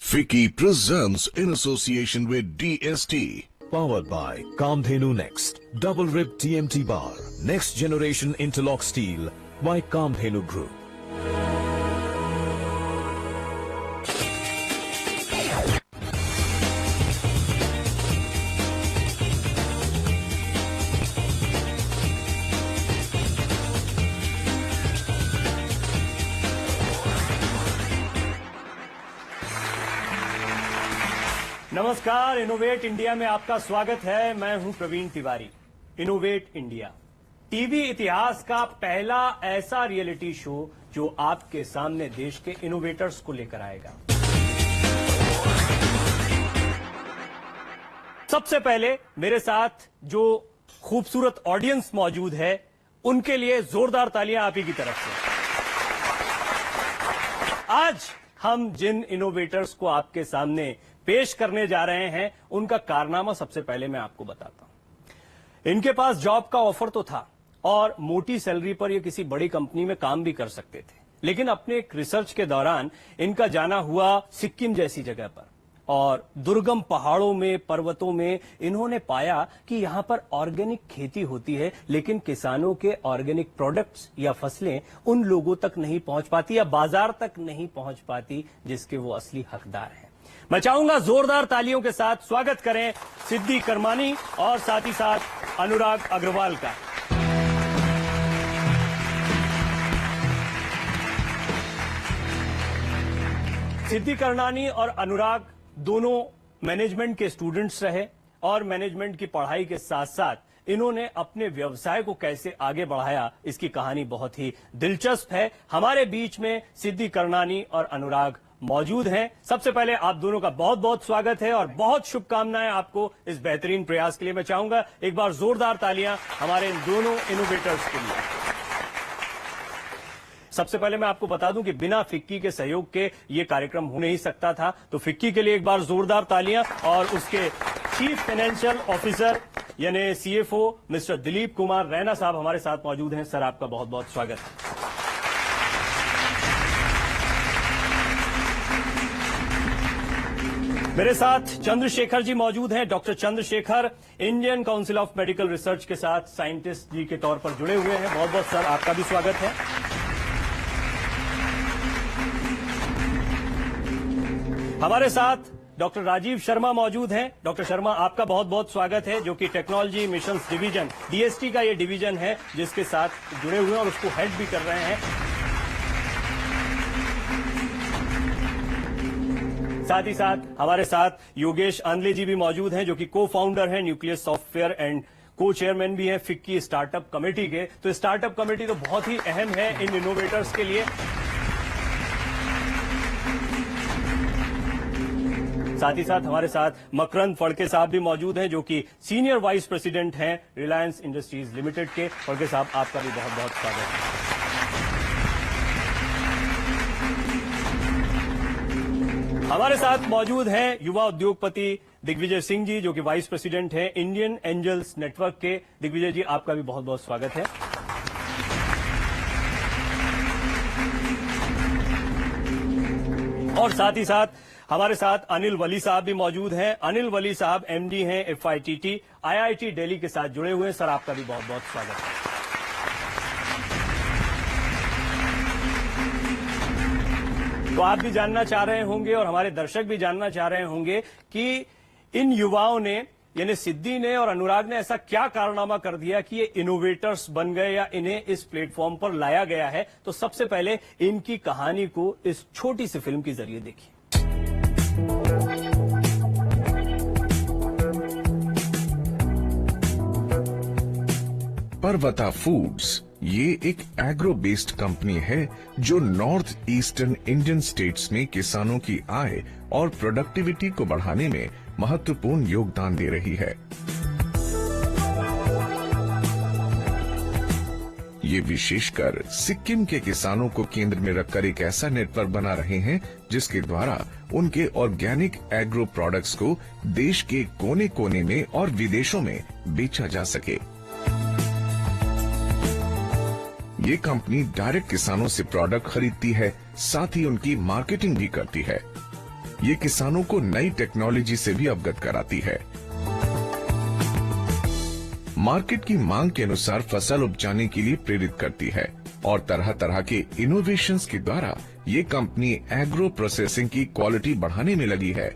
Vicky presents in association with DST. Powered by Kamdhenu Next, double rib TMT bar, next generation interlock steel by Kamdhenu Group. नमस्कार, innovate India में आपका स्वागत है। मैं हूं Praveen Tiwari. Innovate India TV इतिहास का पहला ऐसा रियलिटी शो जो आपके सामने देश के इनोवेटर्स को लेकर आएगा। सबसे पहले मेरे साथ जो खूबसूरत ऑडियंस मौजूद है, उनके लिए जोरदार तालियां आप ही की तरफ से। आज हम जिन इनोवेटर्स को आपके सामने पेश करने जा रहे हैं, उनका कारनामा सबसे पहले मैं आपको बताता हूं। इनके पास जॉब का ऑफर तो था और मोटी सैलरी पर ये किसी बड़ी कंपनी में काम भी कर सकते थे, लेकिन अपने एक रिसर्च के दौरान इनका जाना हुआ सिक्किम जैसी जगह पर, और दुर्गम पहाड़ों में, पर्वतों में इन्होंने पाया कि यहां पर ऑर्गेनिक खेती होती है, लेकिन किसानों के ऑर्गेनिक प्रोडक्ट्स या फसलें उन लोगों तक नहीं पहुंच पाती या बाजार तक नहीं पहुंच पाती जिसके वो असली हकदार हैं। मैं चाहूंगा जोरदार तालियों के साथ स्वागत करें सिद्धि करमानी और साथ ही साथ अनुराग अग्रवाल का। सिद्धि करमानी और अनुराग दोनों मैनेजमेंट के स्टूडेंट्स रहे और मैनेजमेंट की पढ़ाई के साथ साथ इन्होंने अपने व्यवसाय को कैसे आगे बढ़ाया, इसकी कहानी बहुत ही दिलचस्प है। हमारे बीच में सिद्धि करमानी और अनुराग मौजूद हैं। सबसे पहले आप दोनों का बहुत बहुत स्वागत है और बहुत शुभकामनाएं आपको इस बेहतरीन प्रयास के लिए। मैं चाहूंगा एक बार जोरदार तालियां हमारे इन दोनों इनोवेटर्स के लिए। सबसे पहले मैं आपको बता दूं कि बिना फिक्की के सहयोग के ये कार्यक्रम हो नहीं सकता था, तो फिक्की के लिए एक बार जोरदार तालियां। और उसके चीफ फाइनेंशियल ऑफिसर यानी CFO मिस्टर दिलीप कुमार रैना साहब हमारे साथ मौजूद हैं। सर, आपका बहुत बहुत स्वागत है। मेरे साथ चंद्रशेखर जी मौजूद हैं। Doctor Chandrashekhar Indian council of medical research के साथ साइंटिस्ट जी के तौर पर जुड़े हुए हैं। बहुत बहुत सर, आपका भी स्वागत है। हमारे साथ डॉक्टर राजीव शर्मा मौजूद हैं। डॉक्टर शर्मा, आपका बहुत बहुत स्वागत है, जो कि टेक्नोलॉजी मिशंस डिवीजन DST का ये डिवीजन है जिसके साथ जुड़े हुए हैं और उसको हेड भी कर रहे हैं। साथ ही साथ हमारे साथ योगेश आंधले जी भी मौजूद हैं, जो कि को फाउंडर हैं न्यूक्लियस सॉफ्टवेयर एंड को चेयरमैन भी हैं फिक्की स्टार्टअप कमेटी के। तो स्टार्टअप कमेटी तो बहुत ही अहम है इन इनोवेटर्स के लिए। साथ ही साथ हमारे साथ मकरंद फड़के साहब भी मौजूद हैं, जो कि सीनियर वाइस प्रेसिडेंट हैं रिलायंस इंडस्ट्रीज लिमिटेड के। फड़के साहब, आपका भी बहुत बहुत स्वागत है। हमारे साथ मौजूद हैं युवा उद्योगपति दिग्विजय सिंह जी, जो कि वाइस प्रेसिडेंट हैं इंडियन एंजल्स नेटवर्क के। दिग्विजय जी, आपका भी बहुत बहुत स्वागत है। और साथ ही साथ हमारे साथ अनिल वली साहब भी मौजूद हैं। अनिल वली साहब MD हैं FITT IIT दिल्ली के साथ जुड़े हुए हैं। सर, आपका भी बहुत बहुत स्वागत है। तो आप भी जानना चाह रहे होंगे और हमारे दर्शक भी जानना चाह रहे होंगे कि इन युवाओं ने, यानी सिद्धि ने और अनुराग ने ऐसा क्या कारनामा कर दिया कि ये इनोवेटर्स बन गए या इन्हें इस प्लेटफॉर्म पर लाया गया है। तो सबसे पहले इनकी कहानी को इस छोटी सी फिल्म के जरिए देखिए। पर्वता फूड्स ये एक एग्रो बेस्ड कंपनी है जो नॉर्थ ईस्टर्न इंडियन स्टेट्स में किसानों की आय और प्रोडक्टिविटी को बढ़ाने में महत्वपूर्ण योगदान दे रही है। ये विशेषकर सिक्किम के किसानों को केंद्र में रखकर एक ऐसा नेटवर्क बना रहे हैं जिसके द्वारा उनके ऑर्गेनिक एग्रो प्रोडक्ट्स को देश के कोने कोने में और विदेशों में बेचा जा सके। ये कंपनी डायरेक्ट किसानों से प्रोडक्ट खरीदती है, साथ ही उनकी मार्केटिंग भी करती है। ये किसानों को नई टेक्नोलॉजी से भी अवगत कराती है। मार्केट की मांग के अनुसार फसल उपजाने के लिए प्रेरित करती है और तरह तरह के इनोवेशंस के द्वारा ये कंपनी एग्रो प्रोसेसिंग की क्वालिटी बढ़ाने में लगी है,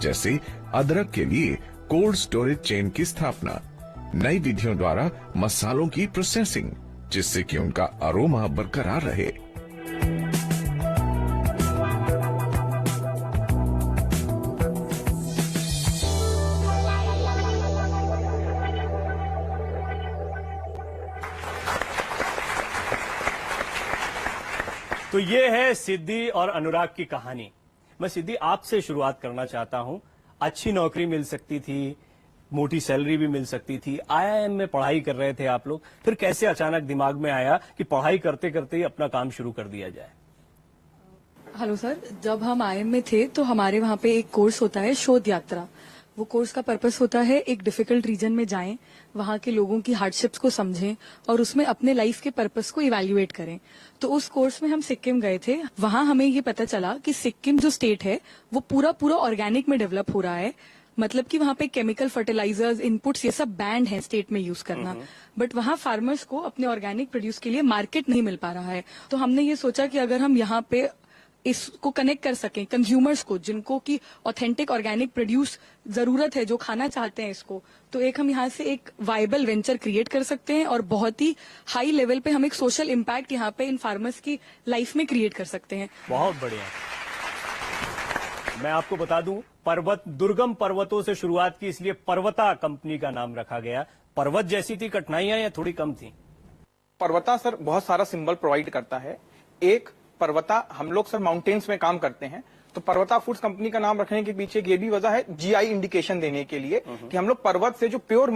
जैसे अदरक के लिए कोल्ड स्टोरेज चेन की स्थापना, नई विधियों द्वारा मसालों की प्रोसेसिंग, जिससे कि उनका अरोमा बरकरार रहे। तो ये है सिद्धि और अनुराग की कहानी। मैं सिद्धि आपसे शुरुआत करना चाहता हूं। अच्छी नौकरी मिल सकती थी, मोटी सैलरी भी मिल सकती थी, आईआईएम में पढ़ाई कर रहे थे आप लोग, फिर कैसे अचानक दिमाग में आया कि पढ़ाई करते करते ही अपना काम शुरू कर दिया जाए? हेलो सर, जब हम आईएम में थे तो हमारे वहाँ पे एक कोर्स होता है शोध यात्रा। वो कोर्स का पर्पस होता है एक डिफिकल्ट रीजन में जाएं, वहाँ के लोगों की हार्डशिप्स को समझें और उसमें अपने लाइफ के पर्पस को इवैल्यूएट करें। तो उस कोर्स में हम सिक्किम गए थे। वहाँ हमें ये पता चला कि सिक्किम जो स्टेट है वो पूरा ऑर्गेनिक में डेवलप हो रहा है। मतलब कि वहाँ पे केमिकल फर्टिलाइजर्स, इनपुट्स, ये सब बैंड है स्टेट में यूज करना। बट वहाँ फार्मर्स को अपने ऑर्गेनिक प्रोड्यूस के लिए मार्केट नहीं मिल पा रहा है। तो हमने ये सोचा कि अगर हम यहाँ पे इसको कनेक्ट कर सकें कंज्यूमर्स को, जिनको की ऑथेंटिक ऑर्गेनिक प्रोड्यूस जरूरत है, जो खाना चाहते हैं इसको, तो एक हम यहाँ से एक वायबल वेंचर क्रिएट कर सकते हैं और बहुत ही हाई लेवल पे हम एक सोशल इम्पैक्ट यहाँ पे इन फार्मर्स की लाइफ में क्रिएट कर सकते हैं। बहुत बढ़िया। मैं आपको बता दूं, दुर्गम पर्वतों से शुरुआत की, इसलिए पर्वता कंपनी का नाम रखा गया। पर्वत जैसी थी कठिनाइयां या थोड़ी कम थी? पर्वता सर बहुत सारा सिंबल प्रोवाइड करता है। एक पर्वता, हम लोग सर माउंटेन्स में काम करते हैं, तो पर्वता फूड्स कंपनी का नाम रखने के पीछे ये भी वजह है जीआई इंडिकेशन देने के लिए कि हम लोग पर्वत से जो प्योर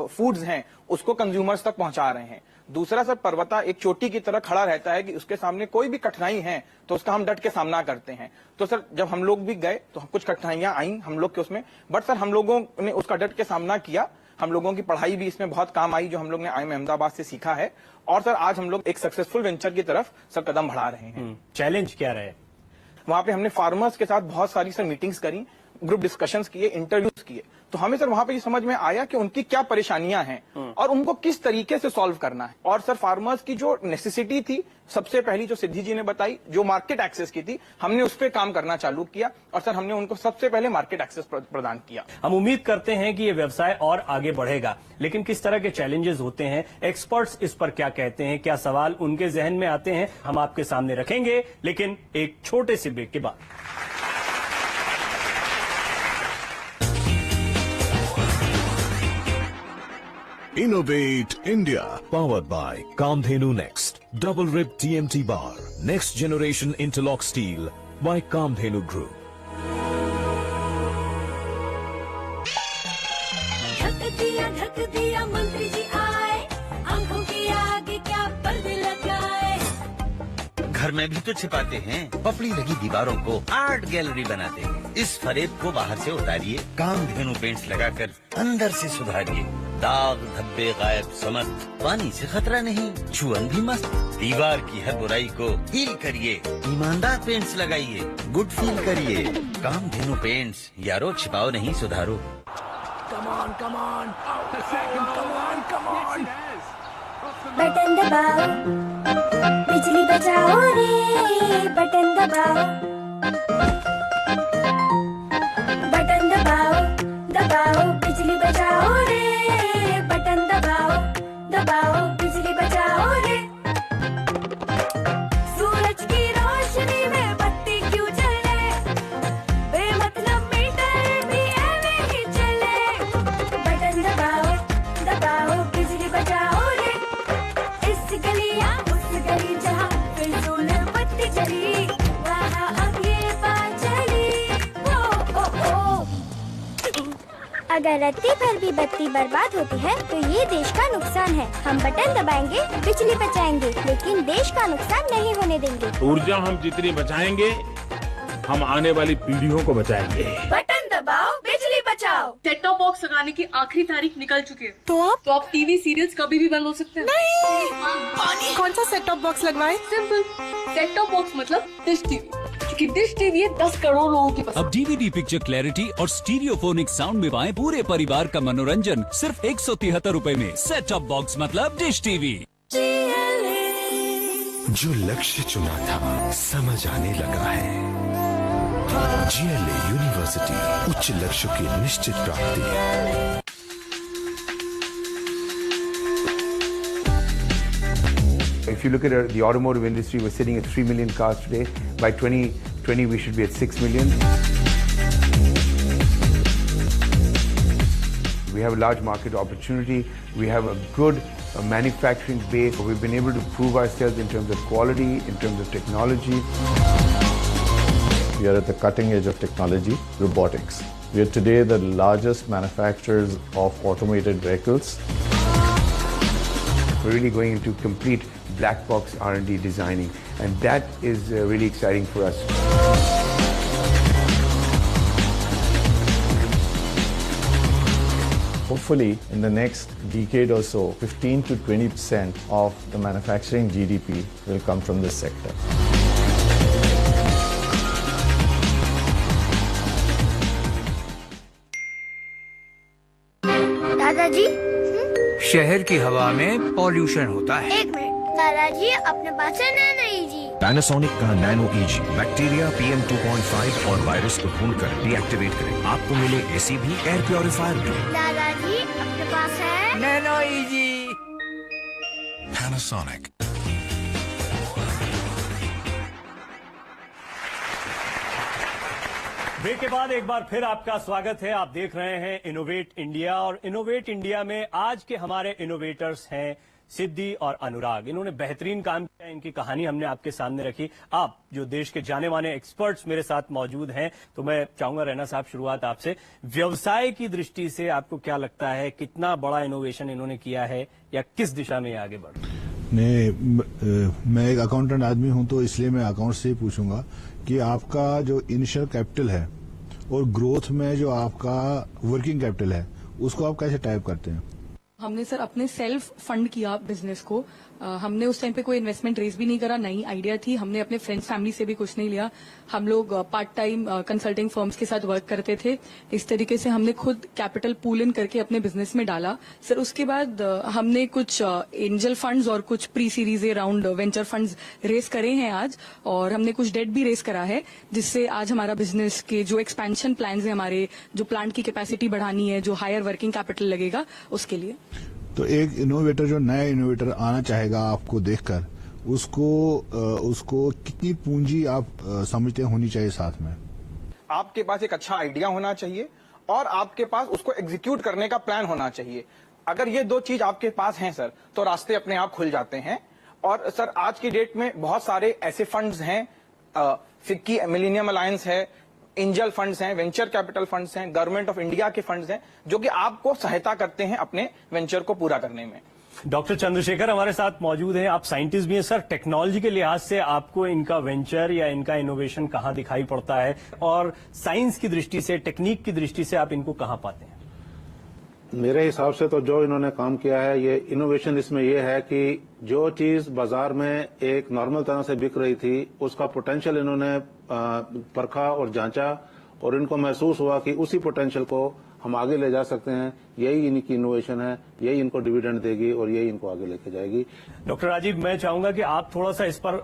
फूड्स हैं उसको कंज्यूमर्स तक पहुंचा रहे हैं। दूसरा सर, पर्वता एक चोटी की तरह खड़ा रहता है कि उसके सामने कोई भी कठिनाई है तो उसका हम डट के सामना करते हैं। तो सर जब हम लोग भी गए तो कुछ कठिनाइयां आई हम लोग के उसमें, बट सर हम लोगों ने उसका डट के सामना किया। हम लोगों की पढ़ाई भी इसमें बहुत काम आई, जो हम लोग ने आईआईएम अहमदाबाद से सीखा है। और सर आज हम लोग एक सक्सेसफुल वेंचर की तरफ सर कदम बढ़ा रहे हैं। चैलेंज क्या रहे? वहां पे हमने फार्मर्स के साथ बहुत सारी सर मीटिंग्स करी, ग्रुप डिस्कशंस किए, इंटरव्यूज किए। तो हमें सर वहां पे ये समझ में आया कि उनकी क्या परेशानियां हैं और उनको किस तरीके से सॉल्व करना है। और सर फार्मर्स की जो नेसेसिटी थी, सबसे पहली जो सिद्धि जी ने बताई, जो मार्केट एक्सेस की थी, हमने उस पर काम करना चालू किया और सर हमने उनको सबसे पहले मार्केट एक्सेस प्रदान किया। हम उम्मीद करते हैं कि ये व्यवसाय और आगे बढ़ेगा, लेकिन किस तरह के चैलेंजेस होते हैं, एक्सपर्ट्स इस पर क्या कहते हैं, क्या सवाल उनके जहन में आते हैं, हम आपके सामने रखेंगे, लेकिन एक छोटे से ब्रेक के बाद। Innovate India. Powered by Kamdhenu Next. Double Rib TMT Bar. Next Generation Interlock Steel by Kamdhenu Group. ढक दिया मंत्री जी आए, आंखों के आगे क्या पर्दे लगाए। घर में भी तो छिपाते हैं, पपड़ी लगी दीवारों को आर्ट गैलरी बनाते हैं। इस फरेब को बाहर से उतारिए, कामधेनु पेंट्स लगाकर अंदर से सुधारिए। दाग धब्बे गायब समस्त, पानी से खतरा नहीं, छुअन भी मस्त। दीवार की हर बुराई को हील करिए, ईमानदार पेंट्स लगाइए, गुड फील करिए। कामधेनु पेंट्स, यारो छिपाओ नहीं सुधारो। बटन दबाओ, बिजली बचाओ रे, बटन दबाओ। बटन दबाओ, दबाओ, बिजली बचाओ रे, बटन दबाओ, दबाओ, बिजली बचाओ रे। सूरज की रोशनी में बत्ती क्यों जले, बेमतलब मीटर भी ऐवे ही चले। बटन दबाओ, दबाओ, बिजली बचाओ रे। इस गली या उस गली जहाँ फिजूल बत्ती चली, वहाँ अब ये बात चली। ओ ओ ओ। अगर रत्ती भर भी बत्ती बर्बाद होती है तो ये देश का नुकसान है। हम बटन दबाएंगे, बिजली बचाएंगे, लेकिन देश का नुकसान नहीं होने देंगे। ऊर्जा हम जितनी बचाएंगे, हम आने वाली पीढ़ियों को बचाएंगे। बटन दबाओ, बिजली बचाओ। सेट टॉप बॉक्स लगाने की आखिरी तारीख निकल चुकी है। तो आप टीवी सीरियल्स कभी भी बंद हो सकते हैं। नहीं, कौन सा सेट टॉप बॉक्स लगवाएं? सिंपल, सेट टॉप बॉक्स मतलब डिश टीवी। कि डिश टीवी 10 करोड़ लोगों की पसंद। अब डीवीडी पिक्चर क्लैरिटी और स्टीरियोफोनिक साउंड में पाएं पूरे परिवार का मनोरंजन सिर्फ 173 रुपए में। सेट टॉप बॉक्स मतलब डिश टीवी। जो लक्ष्य चुना था समझ आने लगा है। GLA यूनिवर्सिटी उच्च लक्ष्य की निश्चित प्राप्ति। If you look at the automotive industry, we're sitting at 3 million cars today. By 2020, we should be at 6 million. We have a large market opportunity. We have a good manufacturing base. We've been able to prove ourselves in terms of quality, in terms of technology. We are at the cutting edge of technology, robotics. We are today the largest manufacturers of automated vehicles. We're really going into complete black box R&D designing, and that is really exciting for us. Hopefully, in the next decade or so, 15 to 20% of the manufacturing GDP will come from this sector. दादाजी शहर की हवा में pollution होता है। एक minute, दादाजी अपने पास है नैनो इजी। पैनासोनिक का नैनो EG बैक्टीरिया PM 2.5 और वायरस को ढूंढकर डीएक्टिवेट करे। आपको मिले AC भी, एयर प्योरीफायर भी। दादाजी अपने पास है नैनो इजी। पैनासोनिक। ब्रेक के बाद एक बार फिर आपका स्वागत है। आप देख रहे हैं इनोवेट इंडिया, और इनोवेट इंडिया में आज के हमारे इनोवेटर्स हैं सिद्धि और अनुराग। इन्होंने बेहतरीन काम किया, इनकी कहानी हमने आपके सामने रखी। आप जो देश के जाने माने एक्सपर्ट्स मेरे साथ मौजूद हैं, तो मैं चाहूंगा रैना साहब शुरुआत आपसे। व्यवसाय की दृष्टि से आपको क्या लगता है, कितना बड़ा इनोवेशन इन्होंने किया है या किस दिशा में आगे बढ़? मैं एक अकाउंटेंट आदमी हूं, तो इसलिए मैं अकाउंट से ही पूछूंगा कि आपका जो इनिशियल कैपिटल है और ग्रोथ में जो आपका वर्किंग कैपिटल है, उसको आप कैसे टाइप करते हैं? हमने सर अपने सेल्फ फंड किया बिजनेस को। हमने उस टाइम पे कोई इन्वेस्टमेंट रेज भी नहीं करा, नई आइडिया थी। हमने अपने फ्रेंड्स फैमिली से भी कुछ नहीं लिया। हम लोग पार्ट टाइम कंसल्टिंग फर्म्स के साथ वर्क करते थे। इस तरीके से हमने खुद कैपिटल पूल इन करके अपने बिजनेस में डाला। सर उसके बाद हमने कुछ एंजल फंड्स और कुछ pre series round venture funds raise करे हैं आज, और हमने कुछ डेट भी रेस करा है, जिससे आज हमारा बिजनेस के जो एक्सपेंशन प्लान्स हैं, हमारे जो प्लांट की कैपेसिटी बढ़ानी है, जो हायर वर्किंग कैपिटल लगेगा, उसके लिए। तो एक इनोवेटर, जो नया इनोवेटर आना चाहेगा आपको देखकर, उसको कितनी पूंजी आप समझते होनी चाहिए साथ में? आपके पास एक अच्छा आइडिया होना चाहिए और आपके पास उसको एग्जीक्यूट करने का प्लान होना चाहिए। अगर ये दो चीज आपके पास हैं सर, तो रास्ते अपने आप खुल जाते हैं। और सर आज की डेट में बहुत सारे ऐसे फंड्स हैं, फिक्की मिलेनियम अलायंस है, एंजल फंड्स हैं, वेंचर कैपिटल फंड्स हैं, गवर्नमेंट ऑफ इंडिया के फंड्स हैं, जो कि आपको सहायता करते हैं अपने वेंचर को पूरा करने में। डॉक्टर चंद्रशेखर हमारे साथ मौजूद हैं। आप साइंटिस्ट भी हैं सर। टेक्नोलॉजी के लिहाज से आपको इनका वेंचर या इनका इनोवेशन कहां दिखाई पड़ता है, और साइंस की दृष्टि से, टेक्निक की दृष्टि से आप इनको कहां पाते हैं? मेरे हिसाब से तो जो इन्होंने काम किया है, ये इनोवेशन इसमें ये है कि जो चीज बाजार में एक नॉर्मल तरह से बिक रही थी, उसका पोटेंशियल इन्होंने परखा और जांचा, और इनको महसूस हुआ कि उसी पोटेंशियल को हम आगे ले जा सकते हैं। यही इनकी इनोवेशन है, यही इनको डिविडेंड देगी और यही इनको आगे लेके जाएगी। डॉक्टर राजीव, मैं चाहूंगा कि आप थोड़ा सा इस पर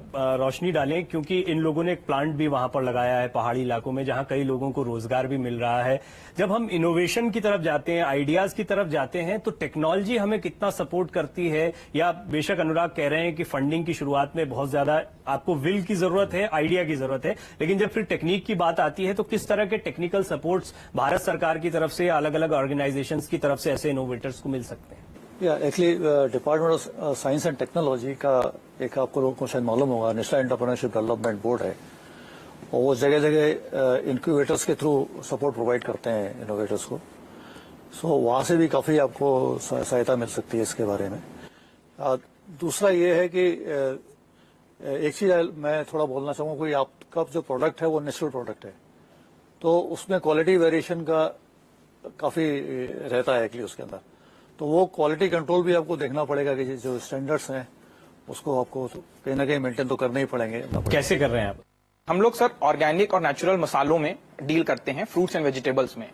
रोशनी डालें, क्योंकि इन लोगों ने एक प्लांट भी वहां पर लगाया है पहाड़ी इलाकों में, जहां कई लोगों को रोजगार भी मिल रहा है। जब हम इनोवेशन की तरफ जाते हैं, आइडियाज की तरफ जाते हैं, तो टेक्नोलॉजी हमें कितना सपोर्ट करती है? या बेशक अनुराग कह रहे हैं कि फंडिंग की शुरुआत में बहुत ज्यादा आपको विल की जरूरत है, आइडिया की जरूरत है, लेकिन जब फिर टेक्निक की बात आती है, तो किस तरह के टेक्निकल सपोर्ट्स भारत सरकार की तरफ से, अलग अलग ऑर्गेनाइजेशंस की तरफ से ऐसे इनोवेटर्स को मिल सकते हैं? Actually department of science and technology का एक, आपको लोगों को शायद मालूम होगा, नेशनल एंटरप्रेन्योरशिप डेवलपमेंट बोर्ड है, और वो जगह जगह इंक्यूबेटर्स के थ्रू सपोर्ट प्रोवाइड करते हैं इनोवेटर्स को। सो वहाँ से भी काफ़ी आपको सहायता मिल सकती है इसके बारे में। दूसरा ये है कि एक चीज़ मैं थोड़ा बोलना चाहूँगा कि आपका जो प्रोडक्ट है वो नेचुरल प्रोडक्ट है, तो उसमें क्वालिटी वेरिएशन का काफ़ी रहता है एक्चुअली उसके अंदर। तो वो क्वालिटी कंट्रोल भी आपको देखना पड़ेगा कि जो स्टैंडर्ड्स हैं उसको आपको कहीं ना कहीं मेंटेन तो करने ही पड़ेंगे। कैसे कर रहे हैं आप? हम लोग सर ऑर्गेनिक और नेचुरल मसालों में डील करते हैं, फ्रूट्स एंड वेजिटेबल्स में।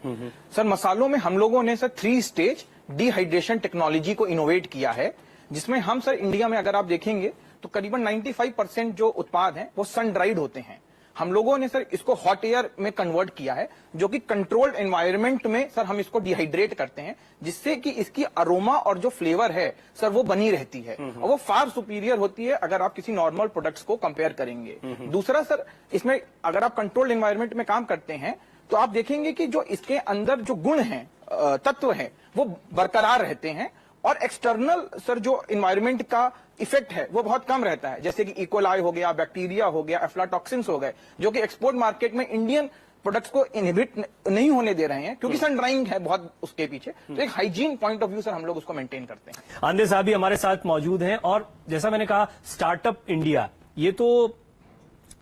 सर मसालों में हम लोगों ने सर 3 स्टेज डिहाइड्रेशन टेक्नोलॉजी को इनोवेट किया है, जिसमें हम सर इंडिया में अगर आप देखेंगे तो करीबन 95% जो उत्पाद हैं वो सन ड्राइड होते हैं। हम लोगों ने सर इसको हॉट एयर में कन्वर्ट किया है, जो कि कंट्रोल्ड एनवायरनमेंट में सर हम इसको डिहाइड्रेट करते हैं, जिससे कि इसकी अरोमा और जो फ्लेवर है सर वो बनी रहती है और वो फार सुपीरियर होती है अगर आप किसी नॉर्मल प्रोडक्ट्स को कंपेयर करेंगे। दूसरा सर, इसमें अगर आप कंट्रोल्ड एनवायरनमेंट में काम करते हैं तो आप देखेंगे कि जो इसके अंदर जो गुण हैं, तत्व हैं, वो बरकरार रहते हैं और एक्सटर्नल सर जो एनवायरनमेंट का इफेक्ट है वो बहुत कम रहता है, जैसे कि इकोलाई हो गया, बैक्टीरिया हो गया, एफ्लाटॉक्सिन्स हो गए, जो कि एक्सपोर्ट मार्केट में इंडियन प्रोडक्ट्स को इनहिबिट नहीं होने दे रहे हैं, क्योंकि सन ड्राइंग है बहुत उसके पीछे। तो एक hygiene point of view sir हम लोग उसको मेंटेन करते हैं। आंदे साहब भी हमारे साथ मौजूद हैं और जैसा मैंने कहा, स्टार्टअप इंडिया ये तो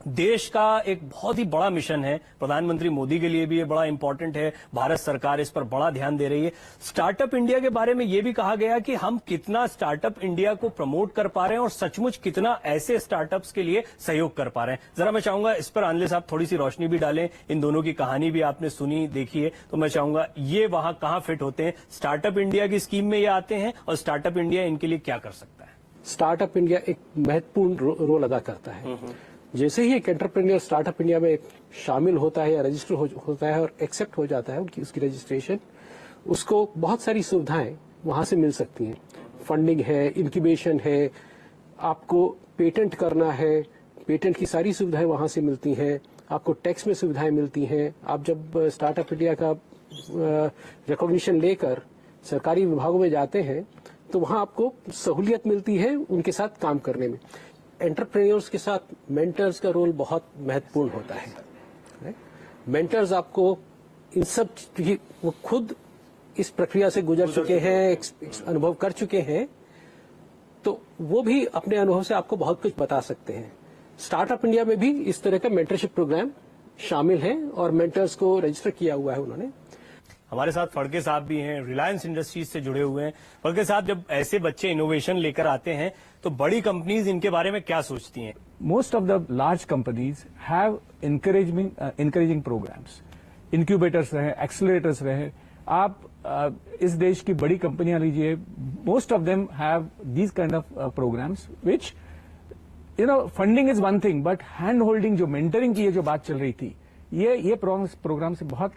देश का एक बहुत ही बड़ा मिशन है। प्रधानमंत्री मोदी के लिए भी ये बड़ा इंपॉर्टेंट है, भारत सरकार इस पर बड़ा ध्यान दे रही है। स्टार्टअप इंडिया के बारे में ये भी कहा गया कि हम कितना स्टार्टअप इंडिया को प्रमोट कर पा रहे हैं और सचमुच कितना ऐसे स्टार्टअप्स के लिए सहयोग कर पा रहे हैं। जरा मैं चाहूंगा इस पर आंदले साहब थोड़ी सी रोशनी भी डालें। इन दोनों की कहानी भी आपने सुनी, देखी है, तो मैं चाहूंगा ये वहां कहां फिट होते हैं, स्टार्टअप इंडिया की स्कीम में ये आते हैं और स्टार्टअप इंडिया इनके लिए क्या कर सकता है? स्टार्टअप इंडिया एक महत्वपूर्ण रोल अदा करता है। जैसे ही एक एंटरप्रेन्योर स्टार्टअप इंडिया में शामिल होता है या रजिस्टर होता है और एक्सेप्ट हो जाता है उसकी रजिस्ट्रेशन, उसको बहुत सारी सुविधाएं वहां से मिल सकती हैं। फंडिंग है, इंक्यूबेशन है, आपको पेटेंट करना है, पेटेंट की सारी सुविधाएं वहां से मिलती हैं, आपको टैक्स में सुविधाएं मिलती हैं। आप जब स्टार्टअप इंडिया का रिकॉग्निशन लेकर सरकारी विभागों में जाते हैं तो वहां आपको सहूलियत मिलती है उनके साथ काम करने में। एंटरप्रेन्योर्स के साथ मेंटर्स का रोल बहुत महत्वपूर्ण होता है। मेंटर्स आपको इन सब वो खुद इस प्रक्रिया से गुजर चुके हैं, अनुभव कर चुके हैं, तो वो भी अपने अनुभव से आपको बहुत कुछ बता सकते हैं। स्टार्टअप इंडिया में भी इस तरह का मेंटरशिप प्रोग्राम शामिल है और मेंटर्स को रजिस्टर किया हुआ है उन्होंने। हमारे साथ फड़के साहब भी हैं, रिलायंस इंडस्ट्रीज से जुड़े हुए हैं। फड़के साहब, जब ऐसे बच्चे इनोवेशन लेकर आते हैं तो बड़ी कंपनीज इनके बारे में क्या सोचती हैं? Most of the large companies have encouraging programmes, incubators रहे, एक्सेलरेटर्स रहे। आप इस देश की बड़ी कंपनियां लीजिए, most of them have these kind of programmes which funding is one thing, but hand holding, जो मेंटरिंग की ये जो बात चल रही थी, ये प्रोग्राम से बहुत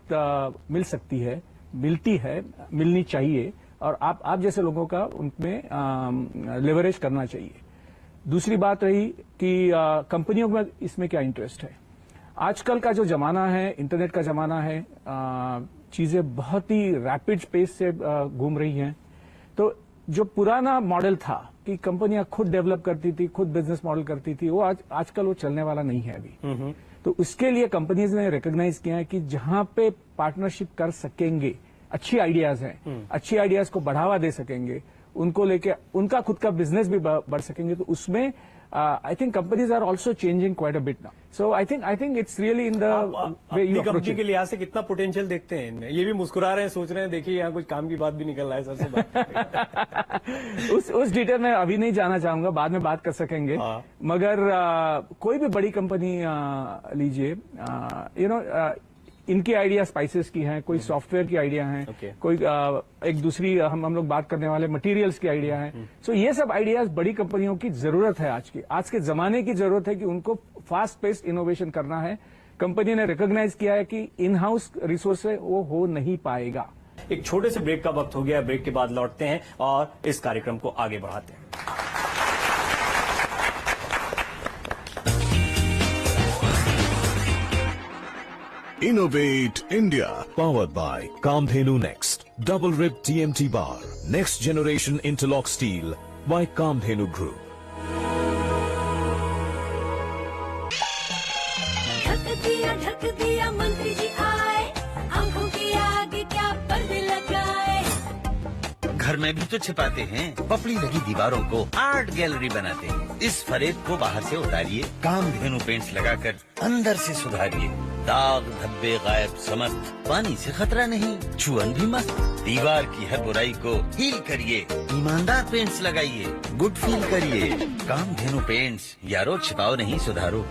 मिल सकती है, मिलती है, मिलनी चाहिए और आप जैसे लोगों का उनमें लेवरेज करना चाहिए। दूसरी बात रही कि कंपनियों में इसमें क्या इंटरेस्ट है। आजकल का जो जमाना है, इंटरनेट का जमाना है, चीजें बहुत ही रैपिड पेस से घूम रही हैं। तो जो पुराना मॉडल था कि कंपनियां खुद डेवलप करती थी, खुद बिजनेस मॉडल करती थी, वो आजकल वो चलने वाला नहीं है अभी। तो उसके लिए कंपनीज ने रिकॉग्नाइज किया है कि जहां पे पार्टनरशिप कर सकेंगे, अच्छी आइडियाज हैं, अच्छी आइडियाज को बढ़ावा दे सकेंगे, उनको लेके उनका खुद का बिजनेस भी बढ़ सकेंगे, तो उसमें I think companies are also changing quite a bit now. So I think it's really in the way you approach company के लिहाज से कितना पोटेंशियल देखते हैं इनमें? ये भी मुस्कुरा रहे हैं, सोच रहे हैं, देखिए यहाँ कुछ काम की बात भी निकल रहा है सबसे। उस डिटेल में अभी नहीं जाना चाहूंगा, बाद में बात कर सकेंगे। मगर कोई भी बड़ी कंपनी लीजिए, इनकी आइडिया स्पाइसेस की हैं, कोई सॉफ्टवेयर की आइडिया हैं, कोई एक दूसरी हम लोग बात करने वाले मटेरियल्स की आइडिया है। सो ये सब आइडियाज बड़ी कंपनियों की जरूरत है, आज के जमाने की जरूरत है कि उनको फास्ट पेस इनोवेशन करना है। कंपनी ने रिकॉग्नाइज किया है कि इन हाउस रिसोर्स से वो हो नहीं पाएगा। एक छोटे से ब्रेक का वक्त हो गया, ब्रेक के बाद लौटते हैं और इस कार्यक्रम को आगे बढ़ाते हैं। Innovate India, powered by Kamdhenu Next, Double Rib TMT Bar, Next Generation Interlock Steel by Kamdhenu Group. ढक दिया मंत्री जी आए, आंखों के आगे क्या पर्दे लगाए। घर में भी तो छिपाते हैं, पपड़ी लगी दीवारों को आर्ट गैलरी बनाते हैं। इस फरेब को बाहर से उतारिए, कामधेनु पेंट्स लगाकर अंदर से सुधारिए। दाग धब्बे गायब समस्त, पानी से खतरा नहीं, चुअन भी मस्त। दीवार की हर बुराई को हील करिए, ईमानदार पेंट्स लगाइए, गुड फील करिए। कामधेनु पेंट्स, यारो छिपाओ नहीं सुधारो।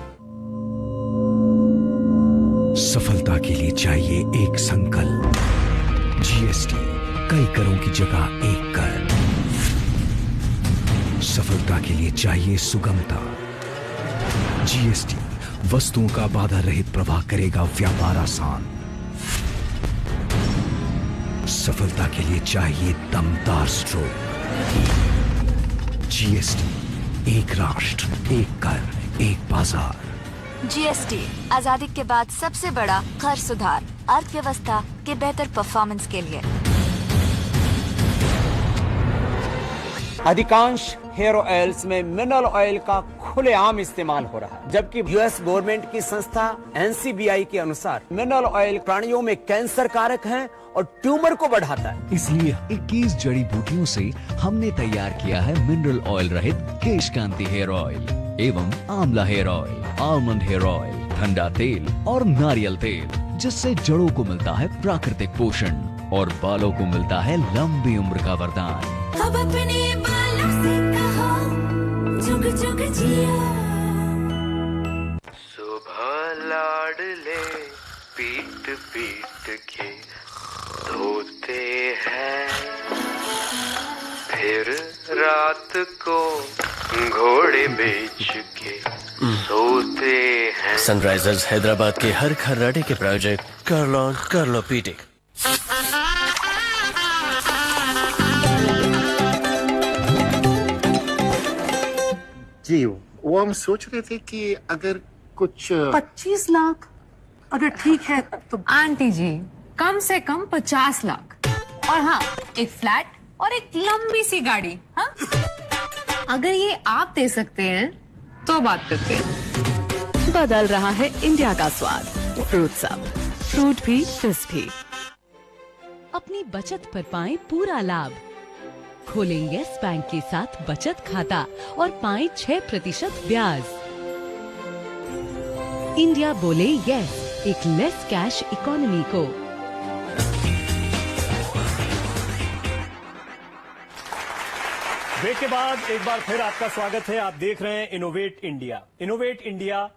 सफलता के लिए चाहिए एक संकल्प। जीएसटी, कई करों की जगह एक कर। सफलता के लिए चाहिए सुगमता। जीएसटी, वस्तुओं का बाधा रहित प्रवाह करेगा व्यापार आसान। सफलता के लिए चाहिए दमदार स्ट्रोक। जीएसटी, एक राष्ट्र, एक कर, एक बाजार। जीएसटी आजादी के बाद सबसे बड़ा कर सुधार, अर्थव्यवस्था के बेहतर परफॉर्मेंस के लिए। अधिकांश हेयर ऑयल्स में मिनरल ऑयल का खुलेआम इस्तेमाल हो रहा है, जबकि यूएस गवर्नमेंट की संस्था एनसीबीआई के अनुसार मिनरल ऑयल प्राणियों में कैंसर कारक है और ट्यूमर को बढ़ाता है। इसलिए 21 जड़ी बूटियों से हमने तैयार किया है मिनरल ऑयल रहित केश कांति हेयर ऑयल एवं amla hair oil, almond hair oil, ठंडा तेल और नारियल तेल, जिससे जड़ों को मिलता है प्राकृतिक पोषण और बालों को मिलता है लंबी उम्र का वरदान। अब अपने बालों से कहो जुग जुग जिया। सुबह लाडले पीट पीट के धोते हैं, फिर रात को घोड़े बेच के सोते हैं। सनराइजर्स हैदराबाद के हर खर्राटे के प्रायोजक कर लो पीटे। जी, वो हम सोच रहे थे कि अगर कुछ 25 लाख अगर ठीक है तो। आंटी जी, कम से कम 50 लाख और हाँ, एक फ्लैट और एक लंबी सी गाड़ी। हाँ, अगर ये आप दे सकते हैं तो बात करते हैं। बदल रहा है इंडिया का स्वाद, फ्रूट सब, फ्रूट भी फिश भी। अपनी बचत पर पाएं पूरा लाभ। खोलें यस बैंक के साथ बचत खाता और पाएं 6% ब्याज। इंडिया बोले यस एक लेस कैश इकोनॉमी को। ब्रेक के बाद एक बार फिर आपका स्वागत है। आप देख रहे हैं innovate India. Innovate India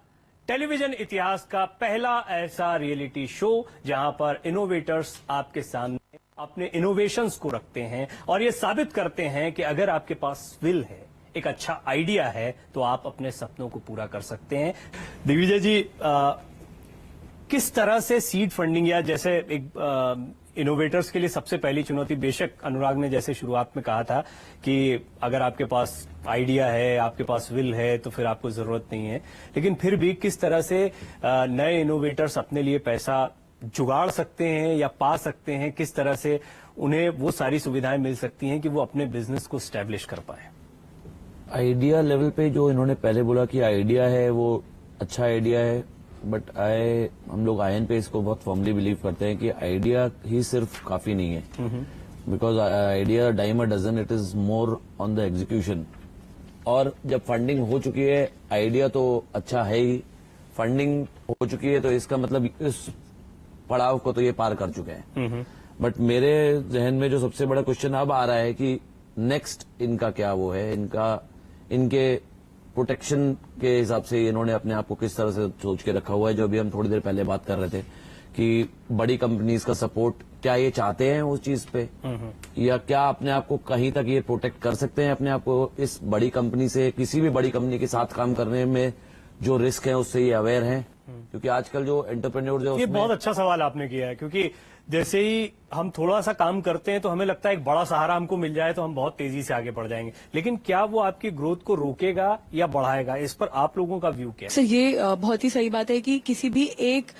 television इतिहास का पहला ऐसा रियलिटी शो जहां पर इनोवेटर्स आपके सामने अपने इनोवेशंस को रखते हैं और ये साबित करते हैं कि अगर आपके पास विल है, एक अच्छा आइडिया है, तो आप अपने सपनों को पूरा कर सकते हैं। दिग्विजय जी, किस तरह से सीड फंडिंग या जैसे एक इनोवेटर्स के लिए सबसे पहली चुनौती, बेशक अनुराग ने जैसे शुरुआत में कहा था कि अगर आपके पास आइडिया है, आपके पास विल है, तो फिर आपको जरूरत नहीं है, लेकिन फिर भी किस तरह से नए इनोवेटर्स अपने लिए पैसा जुगाड़ सकते हैं या पा सकते हैं, किस तरह से उन्हें वो सारी सुविधाएं मिल सकती हैं कि वो अपने बिजनेस को स्टैब्लिश कर पाए। आइडिया लेवल पे जो इन्होंने पहले बोला कि आइडिया है, वो अच्छा आइडिया है, बट हम लोग आयन पे इसको बहुत फॉर्मली बिलीव करते हैं कि आइडिया ही सिर्फ काफी नहीं है, because idea dime a dozen, it is more on the execution. और जब फंडिंग हो चुकी है, आइडिया तो अच्छा है ही, फंडिंग हो चुकी है, तो इसका मतलब इस पड़ाव को तो ये पार कर चुके हैं। बट मेरे जहन में जो सबसे बड़ा क्वेश्चन अब आ रहा है कि नेक्स्ट इनका क्या वो है, इनके प्रोटेक्शन के हिसाब से इन्होंने अपने आप को किस तरह से सोच के रखा हुआ है, जो अभी हम थोड़ी देर पहले बात कर रहे थे कि बड़ी कंपनीज का सपोर्ट, क्या ये चाहते हैं उस चीज पे, या क्या अपने आप को कहीं तक ये प्रोटेक्ट कर सकते हैं अपने आप को इस बड़ी कंपनी से, किसी भी बड़ी कंपनी के साथ काम करने में जो रिस्क है उससे ये अवेयर हैं। क्योंकि आजकल जो एंटरप्रेन्योर है, ये बहुत अच्छा सवाल आपने किया है, क्योंकि जैसे ही हम थोड़ा सा काम करते हैं तो हमें लगता है एक बड़ा सहारा हमको मिल जाए तो हम बहुत तेजी से आगे बढ़ जाएंगे, लेकिन क्या वो आपकी ग्रोथ को रोकेगा या बढ़ाएगा? इस पर आप लोगों का व्यू क्या है? सर, ये बहुत ही सही बात है कि किसी भी एक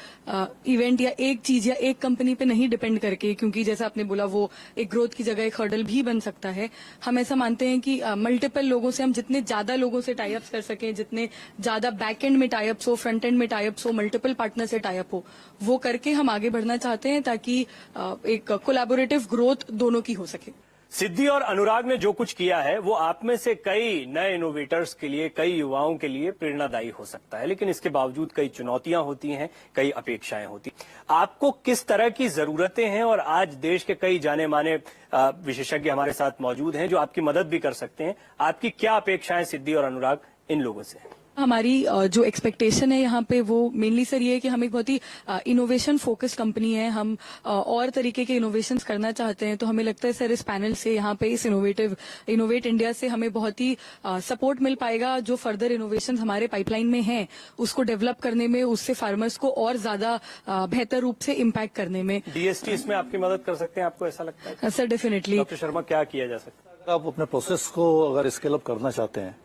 इवेंट या एक चीज या एक कंपनी पे नहीं डिपेंड करके, क्योंकि जैसा आपने बोला वो एक ग्रोथ की जगह एक हर्डल भी बन सकता है। हम ऐसा मानते हैं कि मल्टीपल लोगों से, हम जितने ज्यादा लोगों से टाई अप्स कर सकें, जितने ज्यादा बैक एंड में टाई अप्स हो, फ्रंट एंड में टाई अप्स हो, मल्टीपल पार्टनर से टाई अप हो, वो करके हम आगे बढ़ना चाहते हैं ताकि एक कोलैबोरेटिव ग्रोथ दोनों की हो सके। सिद्धि और अनुराग ने जो कुछ किया है वो आप में से कई नए इनोवेटर्स के लिए, कई युवाओं के लिए प्रेरणादायी हो सकता है, लेकिन इसके बावजूद कई चुनौतियां होती हैं, कई अपेक्षाएं होती। आपको किस तरह की जरूरतें हैं? और आज देश के कई जाने माने विशेषज्ञ हमारे साथ मौजूद हैं जो आपकी मदद भी कर सकते हैं। आपकी क्या अपेक्षाएं सिद्धि और अनुराग इन लोगों से? हमारी जो एक्सपेक्टेशन है यहाँ पे वो मेनली सर ये है कि हम एक बहुत ही इनोवेशन फोकस्ड कंपनी है। हम और तरीके के इनोवेशंस करना चाहते हैं, तो हमें लगता है सर इस पैनल से यहाँ पे इस इनोवेट इंडिया से हमें बहुत ही सपोर्ट मिल पाएगा। जो फर्दर इनोवेशंस हमारे पाइपलाइन में हैं उसको डेवलप करने में, उससे फार्मर्स को और ज्यादा बेहतर रूप से इम्पैक्ट करने में। डीएसटी इसमें आपकी मदद कर सकते हैं, आपको ऐसा लगता है? Sir definitely. डॉक्टर शर्मा, क्या किया जा सकता है? अगर आप अपने प्रोसेस को अगर स्केल अप करना चाहते हैं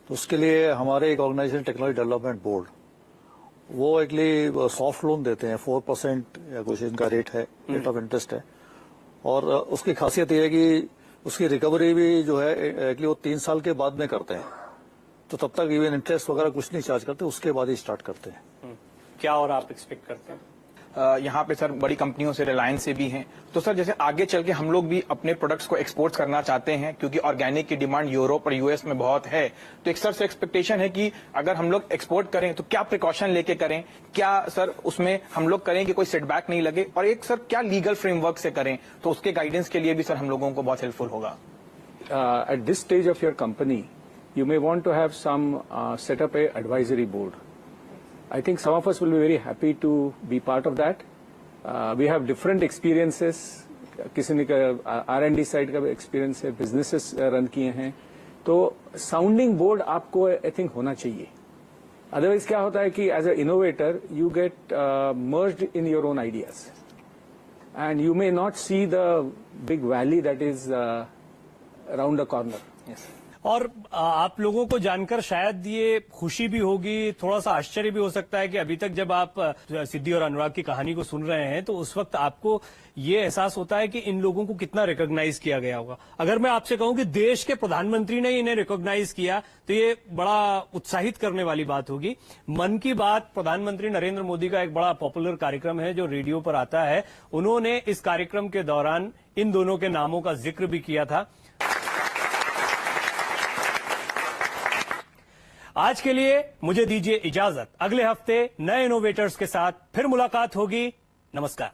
तो उसके लिए हमारे एक ऑर्गेनाइजेशन टेक्नोलॉजी डेवलपमेंट बोर्ड, वो एक्चुअली सॉफ्ट लोन देते हैं, 4% या कुछ इनका रेट है, रेट ऑफ इंटरेस्ट है। और उसकी खासियत ये है कि उसकी रिकवरी भी जो है एक्चुअली वो 3 साल के बाद में करते हैं, तो तब तक इवन इंटरेस्ट वगैरह कुछ नहीं चार्ज करते, उसके बाद ही स्टार्ट करते हैं। क्या और आप एक्सपेक्ट करते हैं? यहाँ पे सर बड़ी कंपनियों से, रिलायंस से भी हैं, तो सर जैसे आगे चल के हम लोग भी अपने प्रोडक्ट्स को एक्सपोर्ट करना चाहते हैं, क्योंकि ऑर्गेनिक की डिमांड यूरोप और यूएस में बहुत है। तो एक सर से एक्सपेक्टेशन है कि अगर हम लोग एक्सपोर्ट करें तो क्या प्रिकॉशन लेके करें, क्या सर उसमें हम लोग करें कि कोई सेटबैक नहीं लगे, और एक सर क्या लीगल फ्रेमवर्क से करें, तो उसके गाइडेंस के लिए भी सर हम लोगों को बहुत हेल्पफुल होगा। At this stage of your company, you may want to have some set up a advisory board. I think some of us will be very happy to be part of that. We have different experiences. किसी ने R&D side का भी experience है, businesses run किए हैं, तो sounding board आपको I think होना चाहिए। अदरवाइज क्या होता है कि as a innovator you get merged in your own ideas and you may not see the big valley that is around the corner. और आप लोगों को जानकर शायद ये खुशी भी होगी, थोड़ा सा आश्चर्य भी हो सकता है कि अभी तक जब आप सिद्धि और अनुराग की कहानी को सुन रहे हैं तो उस वक्त आपको ये एहसास होता है कि इन लोगों को कितना रिकॉग्नाइज किया गया होगा। अगर मैं आपसे कहूं कि देश के प्रधानमंत्री ने इन्हें रिकॉग्नाइज किया तो ये बड़ा उत्साहित करने वाली बात होगी। मन की बात प्रधानमंत्री नरेंद्र मोदी का एक बड़ा पॉपुलर कार्यक्रम है जो रेडियो पर आता है। उन्होंने इस कार्यक्रम के दौरान इन दोनों के नामों का जिक्र भी किया था। आज के लिए मुझे दीजिए इजाजत। अगले हफ्ते नए इनोवेटर्स के साथ फिर मुलाकात होगी। नमस्कार।